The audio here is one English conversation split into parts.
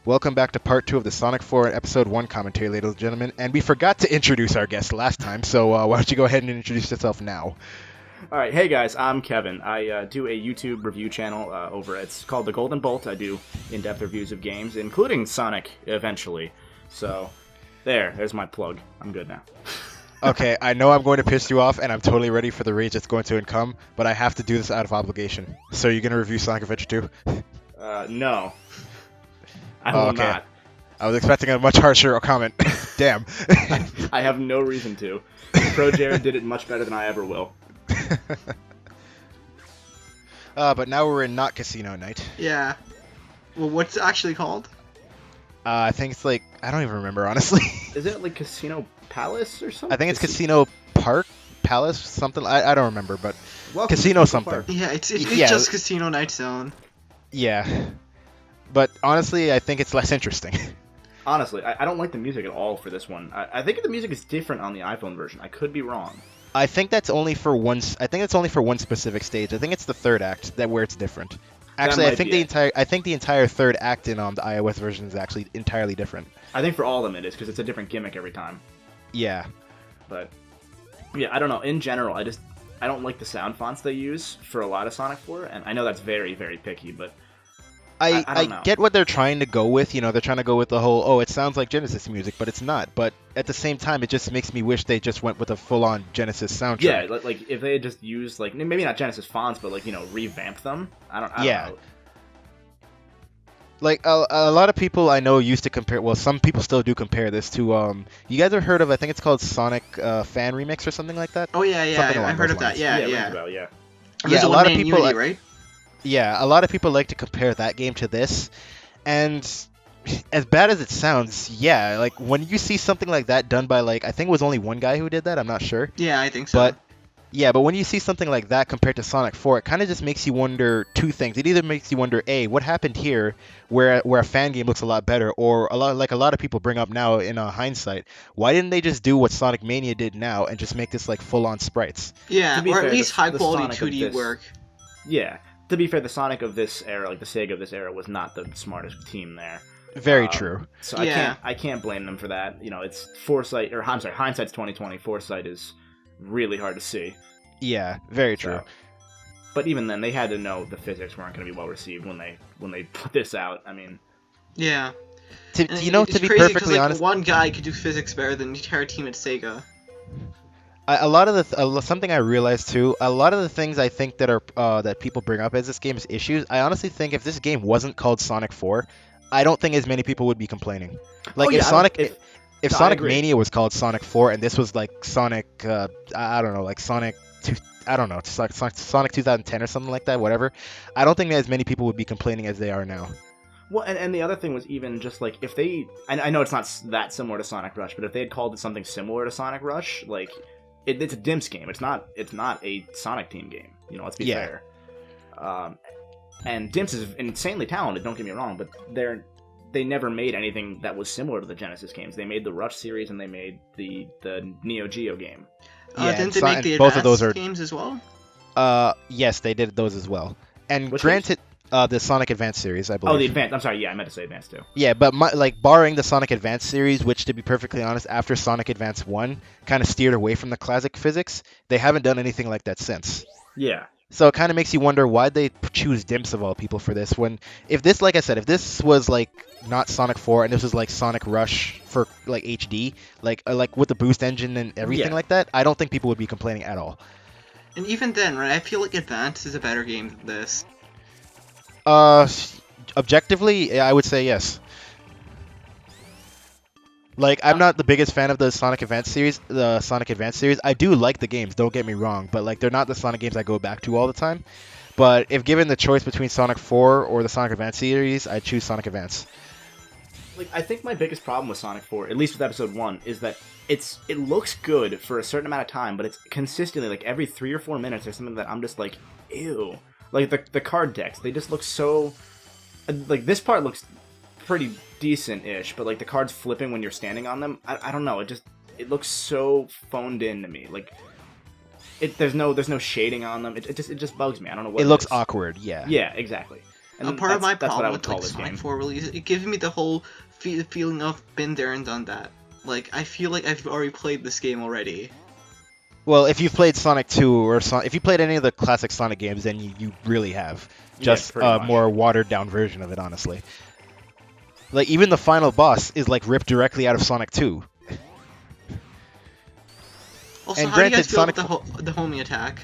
Welcome back to part 2 of the Sonic 4 and episode 1 commentary, ladies and gentlemen. And we forgot to introduce our guest last time, so why don't you go ahead and introduce yourself now? Alright, hey guys, I'm Kevin. I do a YouTube review channel it's called The Golden Bolt. I do in-depth reviews of games, including Sonic, eventually. So, there's my plug. I'm good now. Okay, I know I'm going to piss you off, and I'm totally ready for the rage that's going to come, but I have to do this out of obligation. So you're going to review Sonic Adventure 2? No. I will not. I was expecting a much harsher comment. Damn. I have no reason to. Pro Jared did it much better than I ever will. But now we're in not Casino Night. Yeah. Well, what's it actually called? I think it's like, I don't even remember, honestly. Isn't it like Casino Palace or something? I think it's Casino Park, Palace, something. I don't remember, but Welcome Casino to something. Park. Yeah, it's Yeah. just Casino Night Zone. Yeah. But honestly, I think it's less interesting. Honestly, I don't like the music at all for this one. I think the music is different on the iPhone version. I could be wrong. I think that's only for one. I think it's only for one specific stage. I think it's the third act where it's different. Actually, I think the entire third act in the iOS version is actually entirely different. I think for all of them it is, because it's a different gimmick every time. Yeah. But yeah, I don't know. In general, I don't like the sound fonts they use for a lot of Sonic 4, and I know that's very, very picky, but I don't know. get what they're trying to go with. You know, they're trying to go with the whole, it sounds like Genesis music, but it's not. But at the same time, it just makes me wish they just went with a full-on Genesis soundtrack. Yeah, like if they had just used, like, maybe not Genesis fonts, but, like, revamped them. I don't know. Like, a lot of people I know used to compare, well, some people still do compare this to, you guys have heard of, I think it's called Sonic Fan Remix or something like that? Oh, yeah, Something I heard of those that. Yeah. Yeah. There's a one lot of named people, Unity, right? Yeah, a lot of people like to compare that game to this, and as bad as it sounds, yeah, like, when you see something like that done by, like, I think it was only one guy who did that, I'm not sure. Yeah, I think so. But when you see something like that compared to Sonic 4, it kind of just makes you wonder two things. It either makes you wonder, A, what happened here where a fan game looks a lot better, or a lot of people bring up now in hindsight, why didn't they just do what Sonic Mania did now and just make this like full-on sprites? Yeah, To be or fair, at least the high-quality Sonic of 2D this- work. Yeah. To be fair, the Sonic of this era, like the Sega of this era, was not the smartest team there. Very true. So Yeah. I can't blame them for that. It's foresight, or I'm sorry, hindsight's 2020. Foresight is really hard to see. Yeah, very true. So, but even then, they had to know the physics weren't going to be well received when they put this out. I mean, Yeah. To And be it's crazy perfectly like, honest, one guy could do physics better than the entire team at Sega. a lot of something I realized too, a lot of the things I think that are that people bring up as this game's issues, I honestly think if this game wasn't called Sonic 4, I don't think as many people would be complaining. Like if Sonic Mania was called Sonic 4 and this was like Sonic, I don't know, like Sonic 2, I don't know, it's like Sonic 2010 or something like that, whatever. I don't think that as many people would be complaining as they are now. well, and the other thing was even just like if they, I know it's not that similar to Sonic Rush, but if they had called it something similar to Sonic Rush, like it's a Dimps game. It's not a Sonic Team game. Let's be fair. And Dimps is insanely talented. Don't get me wrong, but they never made anything that was similar to the Genesis games. They made the Rush series and they made the Neo Geo game. Didn't they make the both of those advanced are games as well? Yes, they did those as well. And Which granted, the Sonic Advance series, I believe. Oh, the Advance. I'm sorry. Yeah, I meant to say Advance too. Yeah, but barring the Sonic Advance series, which to be perfectly honest, after Sonic Advance 1 kind of steered away from the classic physics, they haven't done anything like that since. Yeah. So it kind of makes you wonder why they choose Dimps of all people for this. When if this, like I said, if this was like not Sonic 4 and this was like Sonic Rush for like HD, like with the boost engine and everything like that, I don't think people would be complaining at all. And even then, right, I feel like Advance is a better game than this. Objectively, I would say yes. Like, I'm not the biggest fan of the Sonic Advance series. I do like the games, don't get me wrong, but like they're not the Sonic games I go back to all the time. But if given the choice between Sonic 4 or the Sonic Advance series, I'd choose Sonic Advance. Like, I think my biggest problem with Sonic 4, at least with Episode 1, is that it looks good for a certain amount of time, but it's consistently, like, every 3 or 4 minutes there's something that I'm just like, ew. Like, the card decks, they just look so... Like, this part looks pretty decent-ish, but, like, the cards flipping when you're standing on them, I don't know, it looks so phoned in to me. Like, there's no shading on them. It just bugs me. I don't know what it looks awkward, yeah. Yeah, exactly. And part of my that's what I problem would with call like this Sonic game. 4 release, it gives me the whole feeling of been there and done that. Like I feel like I've already played this game already. Well, if you've played Sonic 2 or if you played any of the classic Sonic games, then you really have. Just pretty a much. more watered down version of it, honestly. Like even the final boss is like ripped directly out of Sonic 2. Also, And how do you granted, guys feel Sonic about the homing attack?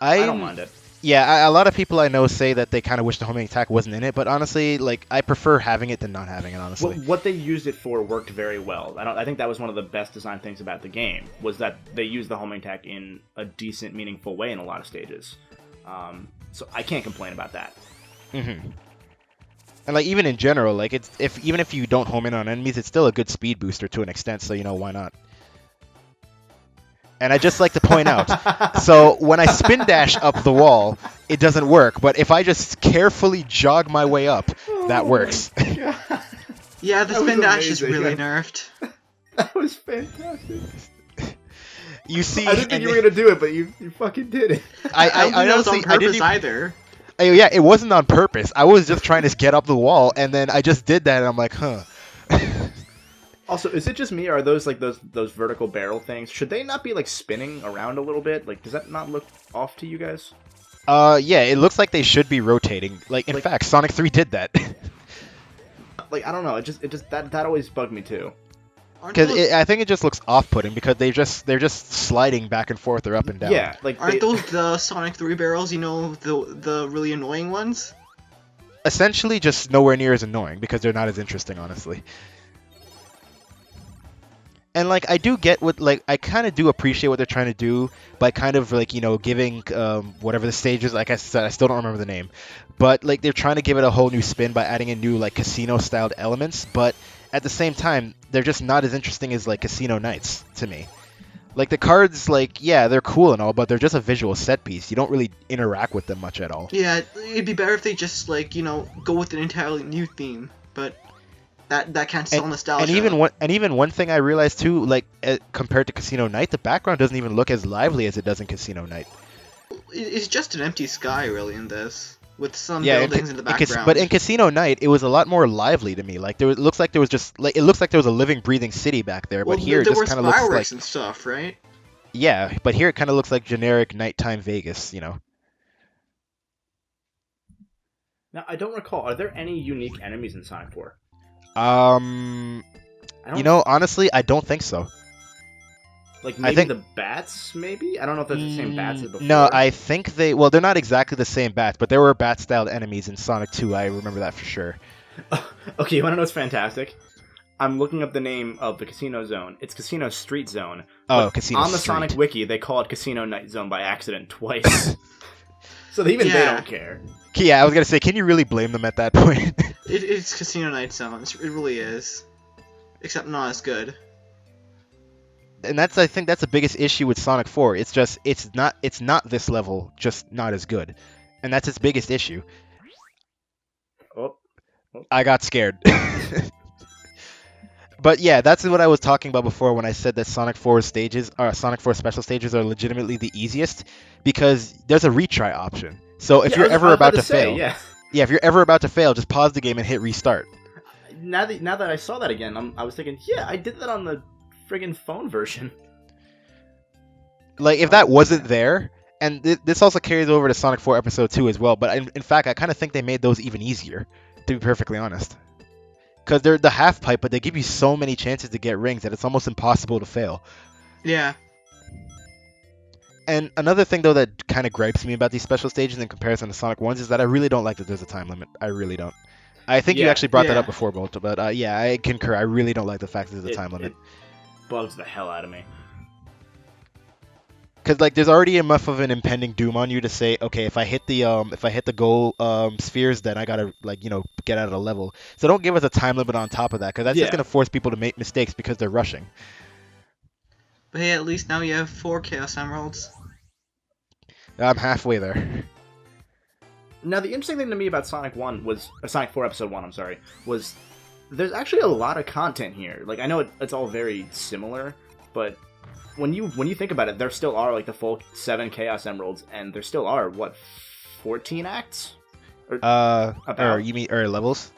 I don't mind it. Yeah, a lot of people I know say that they kind of wish the homing attack wasn't in it, but honestly, like I prefer having it than not having it. Honestly, What they used it for worked very well. I think that was one of the best design things about the game was that they used the homing attack in a decent, meaningful way in a lot of stages. So I can't complain about that. Mm-hmm. And like even in general, like even if you don't home in on enemies, it's still a good speed booster to an extent. So why not? And I just like to point out, so when I spin dash up the wall, it doesn't work. But if I just carefully jog my way up, that works. Yeah, the That was spin dash is amazing, really yeah. nerfed. That was fantastic. You see, I didn't think you were gonna do it, but you fucking did it. I don't think that was on honestly, I didn't purpose even, either. yeah, it wasn't on purpose. I was just trying to get up the wall, and then I just did that, and I'm like, huh. Also, is it just me, or are those like those vertical barrel things? Should they not be like spinning around a little bit? Like, does that not look off to you guys? Yeah, it looks like they should be rotating. Like, in fact, Sonic 3 did that. Like, I don't know. It just that always bugged me too. Because I think it just looks off-putting because they're just sliding back and forth or up and down. Yeah, like Aren't those the Sonic 3 barrels? You know, the really annoying ones. Essentially, just nowhere near as annoying because they're not as interesting, honestly. And like I do get what I kind of do appreciate what they're trying to do by kind of like giving whatever the stage is. Like I said, I still don't remember the name, but like they're trying to give it a whole new spin by adding in new like casino styled elements. But at the same time, they're just not as interesting as like Casino Nights to me. Like the cards, like yeah, they're cool and all, but they're just a visual set piece. You don't really interact with them much at all. Yeah, it'd be better if they just like go with an entirely new theme, but. That can't sell nostalgia. And even one thing I realized too, like compared to Casino Night, the background doesn't even look as lively as it does in Casino Night. It's just an empty sky, really, in this, with some buildings in the background. But in Casino Night, it was a lot more lively to me. Like it looks like there was a living, breathing city back there. Well, but here it there just were kind of looks fireworks like and stuff, right? yeah. But here it kind of looks like generic nighttime Vegas. Now I don't recall. Are there any unique enemies in Sonic 4? Honestly, I don't think so. Like maybe the bats, maybe? I don't know if they're the same bats as before. No, I think they're not exactly the same bats, but there were bat-styled enemies in Sonic 2. I remember that for sure. Okay, you want to know what's fantastic? I'm looking up the name of the casino zone. It's Casino Street Zone. Oh, Casino on the Street. Sonic Wiki, they call it Casino Night Zone by accident twice. So they don't care. Yeah, I was gonna say, can you really blame them at that point? It's Casino Night Zone. It really is. Except not as good. And I think that's the biggest issue with Sonic 4. It's just it's not this level, just not as good. And that's its biggest issue. Oh. I got scared. But yeah, that's what I was talking about before when I said that Sonic 4 special stages are legitimately the easiest because there's a retry option. So if you're ever about to fail, if you're ever about to fail, just pause the game and hit restart. Now that I saw that again, I was thinking, yeah, I did that on the friggin' phone version. Like if that wasn't there, and this also carries over to Sonic 4 Episode 2 as well. But in fact, I kind of think they made those even easier, to be perfectly honest. Because they're the half pipe, but they give you so many chances to get rings that it's almost impossible to fail. Yeah. And another thing, though, that kind of gripes me about these special stages in comparison to Sonic 1's is that I really don't like that there's a time limit. I really don't. I think you actually brought that up before, Bolt, but yeah, I concur. I really don't like the fact that there's a time limit. It bugs the hell out of me. Because like, there's already enough of an impending doom on you to say, okay, if I hit the goal spheres, then I gotta get out of the level. So don't give us a time limit on top of that, because that's just gonna force people to make mistakes because they're rushing. But hey, at least now you have 4 Chaos Emeralds. I'm halfway there. Now, the interesting thing to me about Sonic 4 Episode 1, was there's actually a lot of content here. Like, I know it's all very similar, but when you think about it, there still are, like, the full 7 Chaos Emeralds, and there still are, 14 acts? Or you mean levels?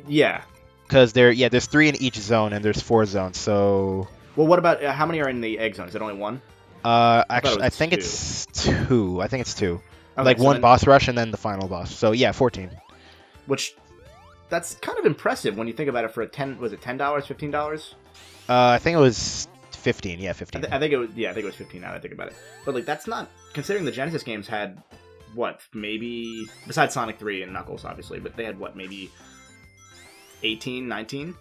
Yeah. Because there's 3 in each zone and there's 4 zones. So Well, what about how many are in the egg zone? Is it only one? actually, I think it's 2. I think it's 2. Okay, Like so one then- boss rush and then the final boss. So yeah, 14. Which, that's kind of impressive when you think about it. For was it $10, $15? I think it was 15. Yeah, 15. I think it was. Yeah, I think it was 15. Now that I think about it, but like that's not considering the Genesis games had what, maybe, besides Sonic 3 and Knuckles obviously, but they had what, maybe 18, 19?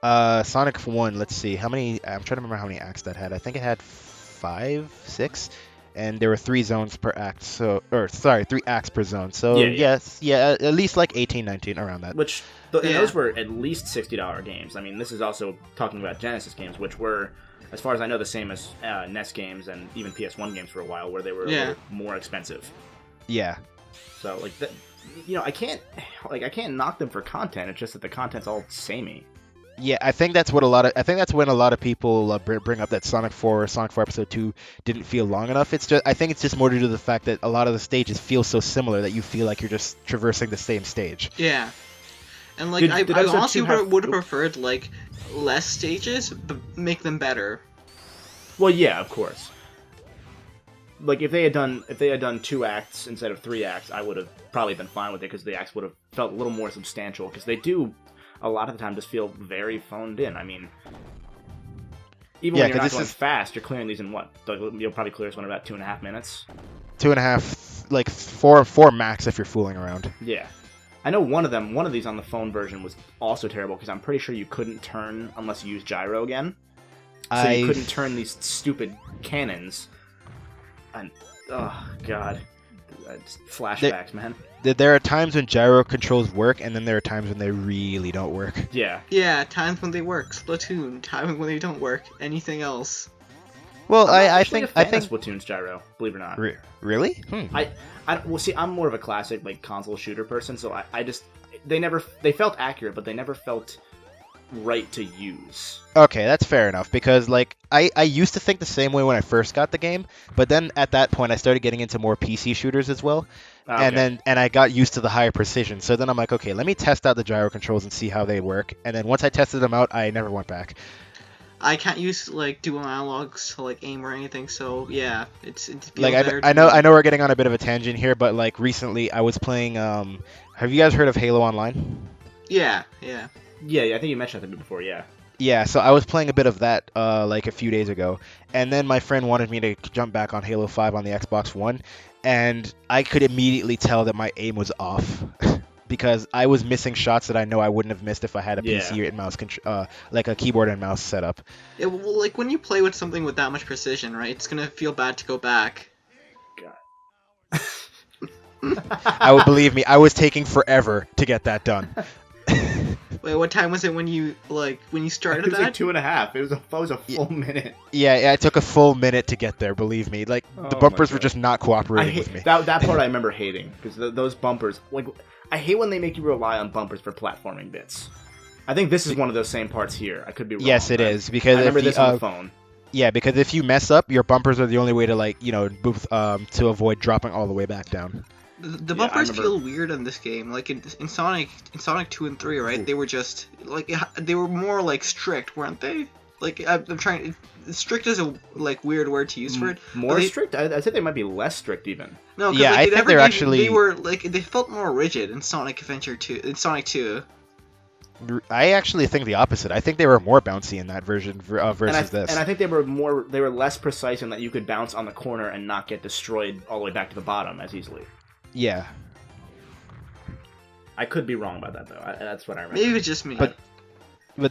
Sonic 1. Let's see how many. I'm trying to remember how many acts that had. I think it had 5, 6. And there were 3 zones per act, 3 acts per zone. So yes, at least like 18, 19 around that. Which and those were at least $60 games. I mean, this is also talking about Genesis games, which were, as far as I know, the same as NES games and even PS1 games for a while, where they were a little more expensive. Yeah. So like that, I can't knock them for content. It's just that the content's all samey. Yeah, I think that's when a lot of people bring up that Sonic 4 Episode 2 didn't feel long enough. I think it's just more due to the fact that a lot of the stages feel so similar that you feel like you're just traversing the same stage. Yeah. And like I honestly would have preferred like less stages but make them better. Well, yeah, of course. Like if they had done 2 acts instead of 3 acts, I would have probably been fine with it because the acts would have felt a little more substantial, because they do a lot of the time just feel very phoned in. I mean, even when you're not going fast, you're clearing these in what? You'll probably clear this one in about 2.5 minutes. 2.5, like 4 max if you're fooling around. Yeah. I know one of these on the phone version was also terrible, because I'm pretty sure you couldn't turn unless you used gyro again. So you couldn't turn these stupid cannons. And, oh, God. Just flashbacks, man. There are times when gyro controls work, and then there are times when they really don't work. Yeah. Yeah, times when they work. Splatoon. Times when they don't work. Anything else? Well, I think Splatoon's gyro, believe it or not. Really? Well, see, I'm more of a classic like console shooter person, so I just they felt accurate, but they never felt right to use. Okay, that's fair enough, because like I used to think the same way when I first got the game, but then at that point I started getting into more PC shooters as well. Okay. And I got used to the higher precision. So then I'm like, okay, let me test out the gyro controls and see how they work. And then once I tested them out, I never went back. I can't use like dual analogs to like aim or anything, so yeah, it's like I know we're getting on a bit of a tangent here, but like recently I was playing have you guys heard of Halo Online? Yeah. Yeah, I think you mentioned that before, yeah. Yeah, so I was playing a bit of that like a few days ago, and then my friend wanted me to jump back on Halo 5 on the Xbox One, and I could immediately tell that my aim was off because I was missing shots that I know I wouldn't have missed if I had a PC and mouse like a keyboard and mouse setup. Well, like when you play with something with that much precision, right? It's gonna feel bad to go back. God. Believe me, I was taking forever to get that done. Wait, what time was it when you started it was that? like 2.5. It was a full minute. Yeah, it took a full minute to get there. Believe me, like the bumpers were just not cooperating with me. That part I remember hating, because those bumpers, like, I hate when they make you rely on bumpers for platforming bits. I think this is one of those same parts here. I could be wrong. Yes, it is, because I remember this on the phone. Yeah, because if you mess up, your bumpers are the only way to to avoid dropping all the way back down. The bumpers feel weird in this game. Like in Sonic 2 and 3, right? Ooh. They were just like they were more like strict, weren't they? Like I'm trying. Strict is a like weird word to use for it. More strict? I'd say they might be less strict even. No, yeah, I think they're actually. They were like they felt more rigid in Sonic Adventure 2. In Sonic 2. I actually think the opposite. I think they were more bouncy in that version versus this. And I think they were less precise in that you could bounce on the corner and not get destroyed all the way back to the bottom as easily. Yeah. I could be wrong about that, though. That's what I remember. Maybe it's just me. But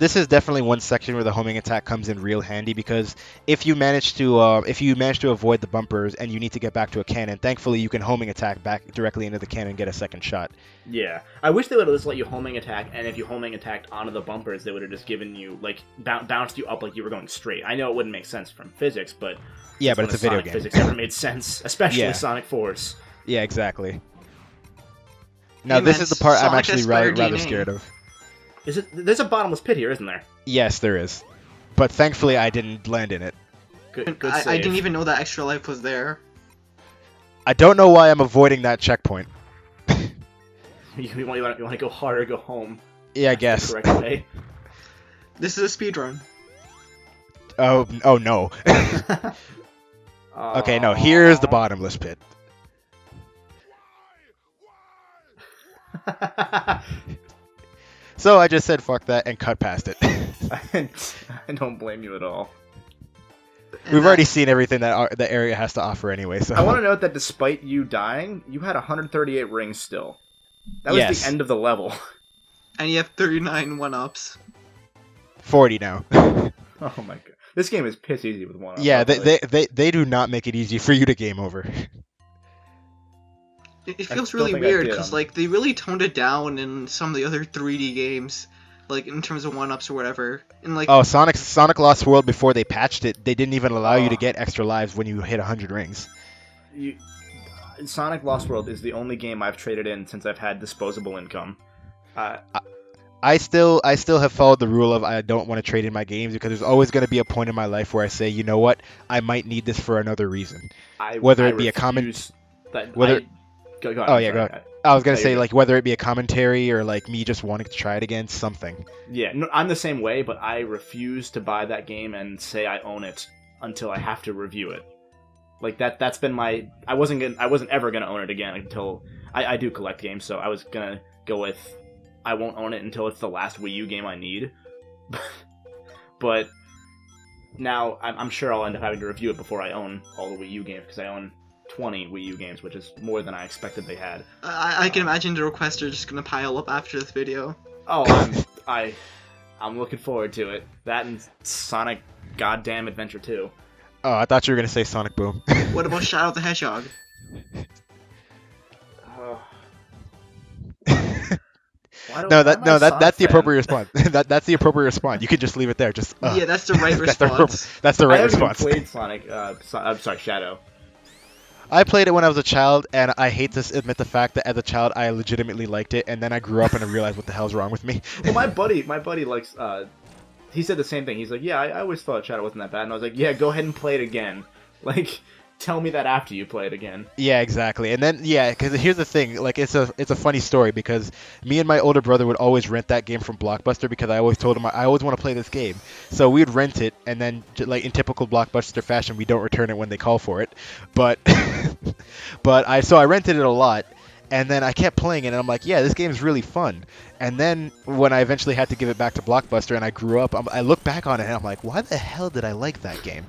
this is definitely one section where the homing attack comes in real handy, because if you manage to avoid the bumpers and you need to get back to a cannon, thankfully you can homing attack back directly into the cannon and get a second shot. Yeah. I wish they would have just let you homing attack, and if you homing attacked onto the bumpers, they would have just given you, like, bounced you up like you were going straight. I know it wouldn't make sense from physics, but... Yeah, but it's a video game. Physics never made sense, especially Sonic Force. Yeah, exactly. Now, this is the part I'm actually rather scared of. There's a bottomless pit here, isn't there? Yes, there is. But thankfully, I didn't land in it. Good save. I didn't even know that extra life was there. I don't know why I'm avoiding that checkpoint. You want to go hard or go home? Yeah, I That's guess. the correct way. This is a speed run. Oh no. Okay, no. Here's the bottomless pit. So I just said fuck that and cut past it. I don't blame you at all. We've already seen everything that the area has to offer anyway. So I want to note that despite you dying, you had 138 rings still. That was Yes. the end of the level. And you have 39 one-ups. 40 now. Oh my god. This game is piss easy with one. Yeah, they do not make it easy for you to game over. It I feels still really think I weird did because 'em. like they really toned it down in some of the other 3D games, like in terms of one-ups or whatever. And like Oh, Sonic Lost World, before they patched it, they didn't even allow you to Oh. get extra lives when you hit 100 rings. Sonic Lost World is the only game I've traded in since I've had disposable income. I still have followed the rule of I don't want to trade in my games because there's always going to be a point in my life where I say, you know what, I might need this for another reason. Whether it be a comment, whether- Go on, Oh, I'm yeah, sorry. go I was going No, to say, you're like, whether it be a commentary or like me just wanting to try it again, something. Yeah, no, I'm the same way, but I refuse to buy that game and say I own it until I have to review it. Like that's been my. I wasn't ever gonna own it again until I do collect games, so I was gonna go with I won't own it until it's the last Wii U game I need. But now I'm sure I'll end up having to review it before I own all the Wii U games because I own 20 Wii U games, which is more than I expected they had. I can imagine the requests are just gonna pile up after this video. Oh, I'm looking forward to it. That and Sonic Goddamn Adventure 2. Oh, I thought you were going to say Sonic Boom. What about Shadow the Hedgehog? That's the appropriate response. That's the appropriate response. You can just leave it there. Just Yeah, that's the right that's the response. that's the I right haven't even response. played Sonic. I'm sorry, Shadow. I played it when I was a child, and I hate to admit the fact that as a child I legitimately liked it, and then I grew up and I realized what the hell's wrong with me. Well, my buddy likes. He said the same thing. He's like, yeah, I always thought Shadow wasn't that bad, and I was like, yeah, go ahead and play it again. Like, tell me that after you play it again. Yeah, exactly. And then because here's the thing, like it's a funny story because me and my older brother would always rent that game from Blockbuster because I always told him I always want to play this game. So we'd rent it, and then like in typical Blockbuster fashion, we don't return it when they call for it. But I rented it a lot. And then I kept playing it, and I'm like, yeah, this game's really fun. And then when I eventually had to give it back to Blockbuster and I grew up, I look back on it, and I'm like, why the hell did I like that game?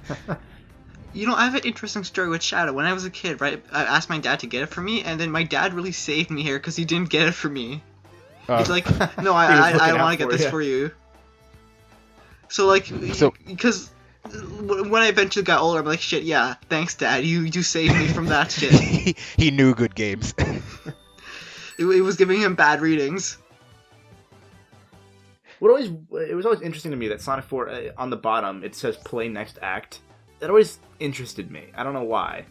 You know, I have an interesting story with Shadow. When I was a kid, right, I asked my dad to get it for me, and then my dad really saved me here because he didn't get it for me. He's like, no, I want to get this for you. So, like, because when I eventually got older, I'm like, shit, yeah, thanks, Dad. You saved me from that shit. He knew good games. It was giving him bad readings. It was always interesting to me that Sonic 4 on the bottom it says play next act. That always interested me. I don't know why.